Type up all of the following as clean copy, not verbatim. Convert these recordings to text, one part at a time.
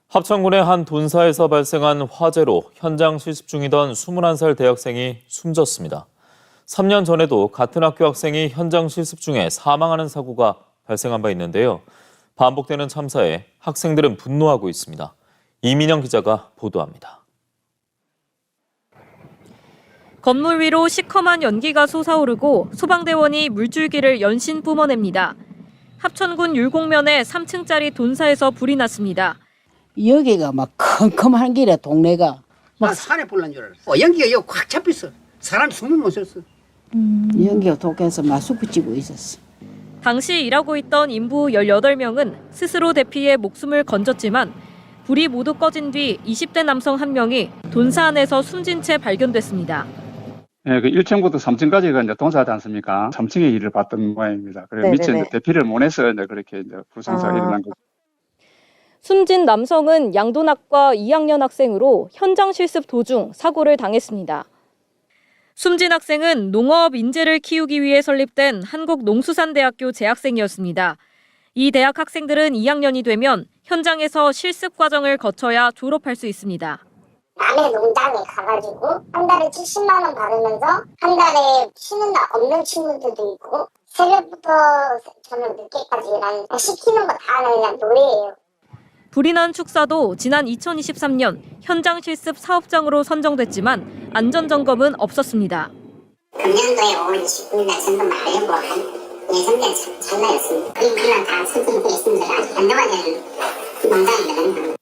합천군의 한 돈사에서 발생한 화재로 현장 실습 중이던 21살 대학생이 숨졌습니다. 3년 전에도 같은 학교 학생이 현장 실습 중에 사망하는 사고가 발생한 바 있는데요. 반복되는 참사에 학생들은 분노하고 있습니다. 이민영 기자가 보도합니다. 건물 위로 시커먼 연기가 솟아오르고 소방대원이 물줄기를 연신 뿜어냅니다. 합천군 율곡면의 3층짜리 돈사에서 불이 났습니다. 여기가 막 컴컴한 길에 동네가 막 산에 불난 줄 알았어. 연기가 여기 꽉 잡혔어. 사람 숨을 못 쉬었어. 연기가 독해서 막 숲을 있었어. 당시 일하고 있던 인부 18명은 스스로 대피해 목숨을 건졌지만 불이 모두 꺼진 뒤 20대 남성 한 명이 돈사 안에서 숨진 채 발견됐습니다. 네, 그 1층부터 3층까지가 이제 돈사하지 않습니까? 3층의 일을 봤던 모양입니다. 그래서 밑에 이제 대피를 못 해서 이제 그렇게 이제 불상사가 일어난 거죠. 숨진 남성은 양돈학과 2학년 학생으로 현장 실습 도중 사고를 당했습니다. 숨진 학생은 농업 인재를 키우기 위해 설립된 한국농수산대학교 재학생이었습니다. 이 대학 학생들은 2학년이 되면 현장에서 실습 과정을 거쳐야 졸업할 수 있습니다. 남의 농장에 가가지고 한 달에 70만 원 받으면서 한 달에 쉬는 날 없는 친구들도 있고 새벽부터 저녁 늦게까지 시키는 거 다 하는 그냥 노예예요. 불이 난 축사도 지난 2023년 현장 실습 사업장으로 선정됐지만 안전점검은 없었습니다. 금년도에 5월 29일 날 점검을 하려고 한 예정된 전날이었습니다. 그냥 다 선정되었습니다. 아직 변동하지 않은 농장이거든요.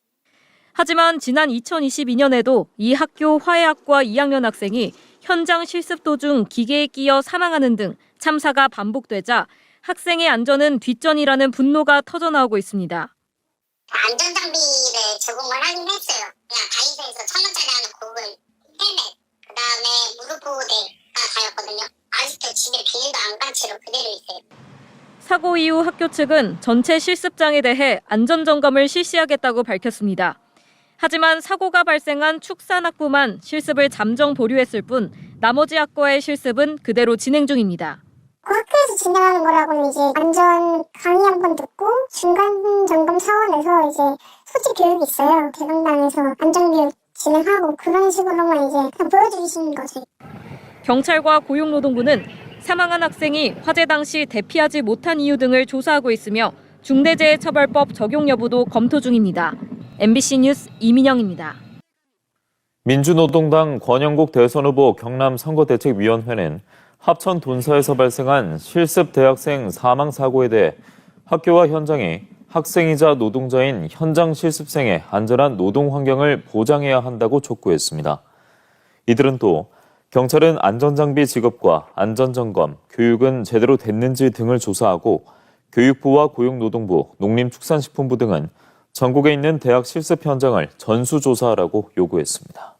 하지만 지난 2022년에도 이 학교 화해학과 2학년 학생이 현장 실습 도중 기계에 끼어 사망하는 등 참사가 반복되자 학생의 안전은 뒷전이라는 분노가 터져나오고 있습니다. 안전장비를 제공을 하긴 했어요. 그냥 다이소에서 1,000원짜리 하는 고글 헬멧, 그다음에 무릎 보호대가 다였거든요. 아직도 집에 비닐도 안 간 채로 그대로 있어요. 사고 이후 학교 측은 전체 실습장에 대해 안전점검을 실시하겠다고 밝혔습니다. 하지만 사고가 발생한 축산학부만 실습을 잠정 보류했을 뿐 나머지 학과의 실습은 그대로 진행 중입니다. 학교에서 진행하는 거라고는 이제 안전 강의 한 번 듣고 중간 점검 차원에서 이제 소집 교육이 있어요. 대강당에서 안전교육 진행하고 그런 식으로만 이제 그냥 보여주시는 거죠. 경찰과 고용노동부는 사망한 학생이 화재 당시 대피하지 못한 이유 등을 조사하고 있으며 중대재해처벌법 적용 여부도 검토 중입니다. MBC 뉴스 이민영입니다. 민주노동당 권영국 대선 후보 경남 선거대책위원회는 합천 돈사에서 발생한 실습 대학생 사망 사고에 대해 학교와 현장이 학생이자 노동자인 현장 실습생의 안전한 노동 환경을 보장해야 한다고 촉구했습니다. 이들은 또 경찰은 안전장비 지급과 안전점검, 교육은 제대로 됐는지 등을 조사하고 교육부와 고용노동부, 농림축산식품부 등은 전국에 있는 대학 실습 현장을 전수조사하라고 요구했습니다.